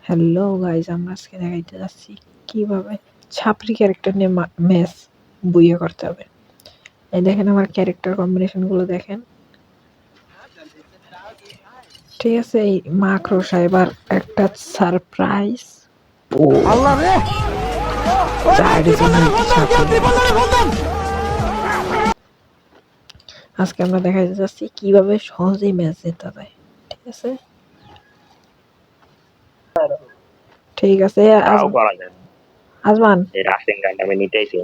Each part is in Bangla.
হ্যালো গাইজ, আমরা আজকে দেখাইতে যাচ্ছি কিভাবে ছাপরি ক্যারেক্টার নিয়ে ম্যাচ বুইয়া করতে হবে। এই দেখেন আমার ক্যারেক্টার কম্বিনেশন গুলো দেখেন, ঠিক আছে। এই মাকড়সা এবার একটা সারপ্রাইজ আজকে আমরা দেখাইতে যাচ্ছি কিভাবে সহজেই ম্যাচ জেতা যায়, ঠিক আছে। ঠিক আছে আজমান, এই রাফিং গানটা আমি নিতেই ছিল,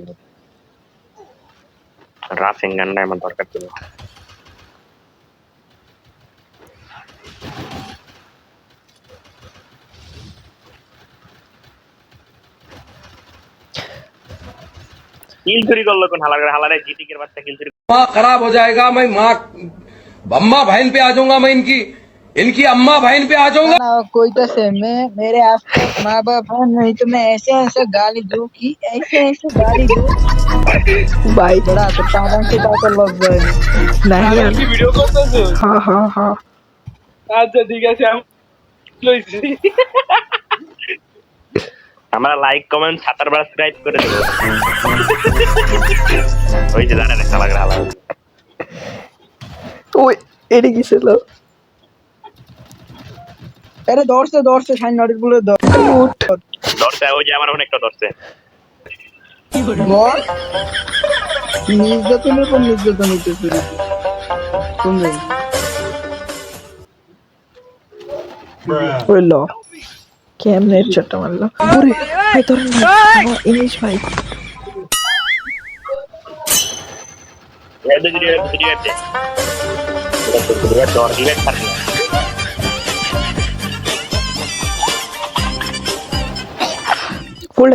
রাফিং গানটা আমার দরকার ছিল। किल चोरी कर लो, कौन हालारे जीटी के बच्चा किल चोरी माँ खराब हो जाएगा। मैं माँ अम्मा बहन पे आ जाऊंगा, मैं इनकी अम्मा बहन पे आ जाऊंगा। कोई तो से मैं मेरे आसपास माँ बाप है, नहीं तो मैं ऐसे ऐसे गाली दूं कि ऐसे ऐसे गाली दूं भाई बड़ा तो पागल से बात लग गए नहीं यार। ভিডিও করতেছো? हाँ हाँ हाँ আচ্ছা ঠিক আছে, আমি লইছি। हमारा लाइक कमेंट 7 बार सब्सक्राइब করে দেবো। ওই যে দাঁড়া দেখা লাগা হালা ওই এটা কি ছিল? अरे दौड़ से शाइन नॉट बोले ধরতে ওই যে আমার অনেকটা ধরছে। और निर्যাতনের পর নির্যাতন হইতে শুরু শুনবে ওই ল কেমনে হেডশটটা মারলো। ওরে ভাই ধরেন ভাই, আমার ইংলিশ ভাই। এদের ভিডিও আছে এটা তো ডর দিবে পারে না। ফুল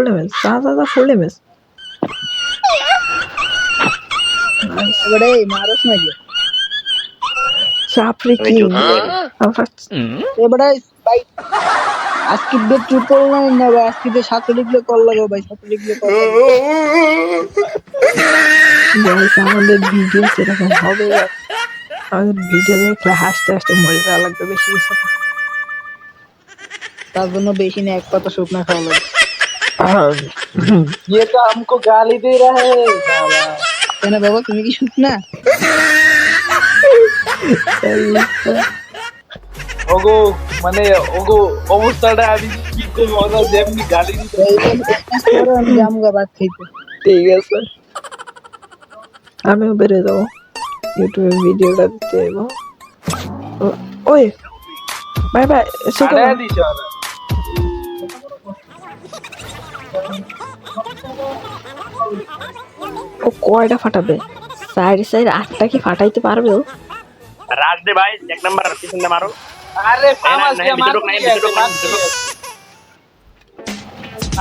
ড্যামেজ দাদা ফুল ড্যামেজ। এবারে মারস না যে ছাপরি কি এবারে ভাই আজকে বেট ট্রিপল নাইন না ভাই, আজকে যে সাথে লিখলে কল লাগাও ভাই, সাথে লিখলে কল গাইস, আমাদের ভিডিও সেরকম হবে, আমাদের ভিডিও দেখলে হাসতে হাসতে মরে যাওয়া লাগবে, বেশি কিছু না। তার জন্য বেশি না, এক পাতা শুকনা খাওয়া লাগবে। ये तो हमको गाली दे रहा है बाबा। কেন বাবা তুমি কি শুকনা? ওগো মানে ওগো অবস্থাটা আমি কি করব, ওরা যেমনি গালি দিতে। আমি জামগা ভাত খাইতে। ঠিক আছে, আমিও বেড়ে যাবো, ইউটিউবে ভিডিওটা দিতে যাবো। ওই বাই বাই আরে দিছ ওরা। ও কয়টা ফাটাবে? সাইড 8টা কি ফাটাইতে পারবে ও? রাজ দে ভাই, এক নাম্বার পিছনে মারো। আরে ফামাস না, দিয়ে ভিতরে ঢোক, মার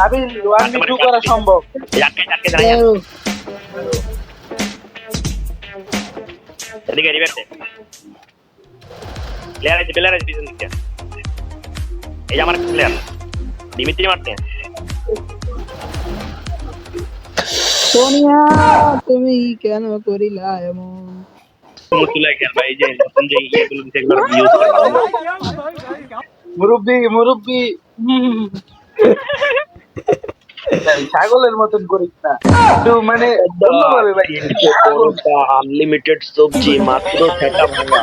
আবি 1v2 করা সম্ভব। যাকে দাঁড়া এদিকে রিভার্সে প্লেয়ার আছে পিছন দিকে। এই যে আমার প্লেয়ার দিমিত্রি মারতে। সোনিয়া তুমি কেন করিলা এমন? মুতুলা খেল ভাই, যে নতুন যে ইয়েগুলো দিতে এগুলো ইউজ করে মুরব্বি ছাগলের মতন করিস না, একটু মানে অন্যভাবে ভাই। আনলিমিটেড সবজি মাত্র ফেটা ভাঙা।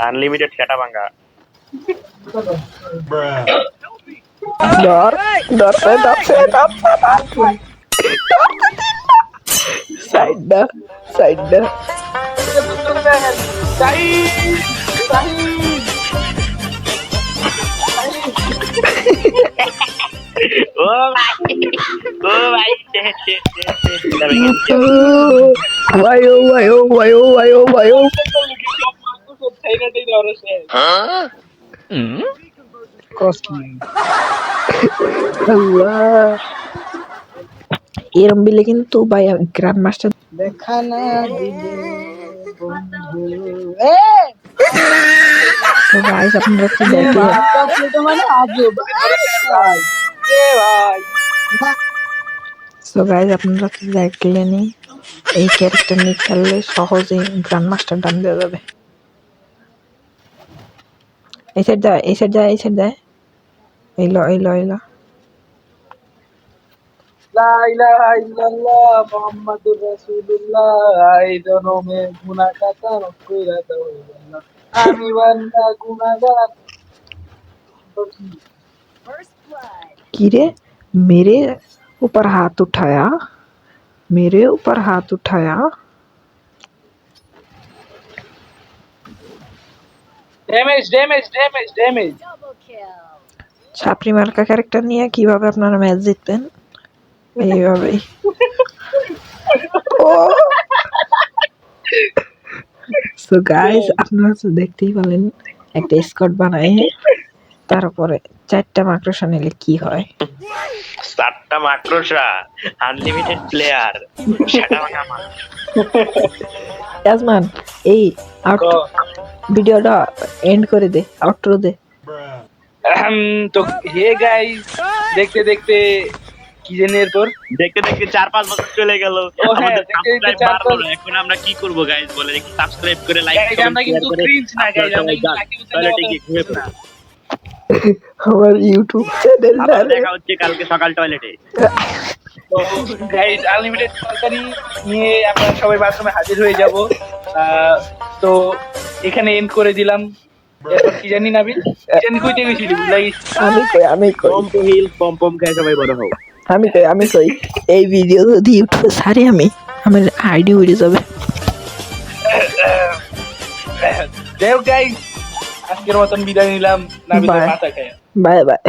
আনলিমিটেড ফেটা ভাঙা। সাইড ও ভাই ভাই এরম বিলে কিন্তু ভাই গ্র্যান্ড মাস্টার দেখা না দিলে বন্ধু। তো গাইস, আপনারা কি দেখলেন? মানে আজব ভাই। তো গাইস, আপনারা কি দেখলেন? এই ক্যারেক্টার নিয়ে খেললে সহজেই গ্র্যান্ড মাস্টার ডান দেওয়া যাবে। এই সাইড যায়, এই সাইড যায়, এই সাইড যায়। এইলো এইলো এইলো। লা ইলাহা ইল্লাল্লাহ মুহাম্মাদুর রাসূলুল্লাহ আই জনমে গুনাহ খাতা মাফ কইরা দাও হে আল্লাহ আমি বান্দা গুনাহগার কি রে, मेरे ऊपर हाथ उठाया, मेरे ऊपर हाथ उठाया। ড্যামেজ ড্যামেজ ড্যামেজ ড্যামেজ ছাপরি মার্কা ক্যারেক্টার নিয়ে কিভাবে আপনারা ম্যাচ জিতবেন? এইভাবেই। সো গাইস, আপনারা তো দেখতেই পেলেন একটা স্কোয়াড বানায়, তারপরে 4টা মাকড়সা নিলে কি হয়। 4টা মাকড়সা, আনলিমিটেড প্লেয়ার, সেটা আমার। ইয়াসমান, এই ভিডিওটা এন্ড করে দে, আউটরো দে। তো হে গাইস, দেখতে দেখতে কি জানি এরপর দেখতে দেখতে 4-5 বছর চলে গেল, হ্যাঁ, আমাদের দেখতে দেখতে সাবস্ক্রাইব 4-5 বাড়লো না। এখন আমরা কি করব গাইস বলেন, একটু সাবস্ক্রাইব করে লাইক গাইস আমরা কিন্তু ক্রিঞ্জ না গাইস, আমরা কিন্তু সাকিব টয়লেটে গিয়ে ঘুরে না। আমার ইউটিউব চ্যানেল আবার দেখা হচ্ছে কালকে সকাল টয়লেটে। তো গাইস আনলিমিটেড তরকারি নিয়ে আমরা সবাই বাথরুমে হাজির হয়ে যাব। তো এখানে এন্ড করে দিলাম। এরপর কি জানি নাবিল, কি জানি কইতে গেছিলি বুঝলাই? আমি কই পম টু হিল পম পম খায় সবাই বড় হও। আমি কই এই ভিডিও যদি ইউটিউবে ছাড়ি আমার আইডি উড়ে যাবে। যাই হোক গাইস, আজকের মতন বিদায় নিলাম নাবিলের মাথা খায়। Bye bye.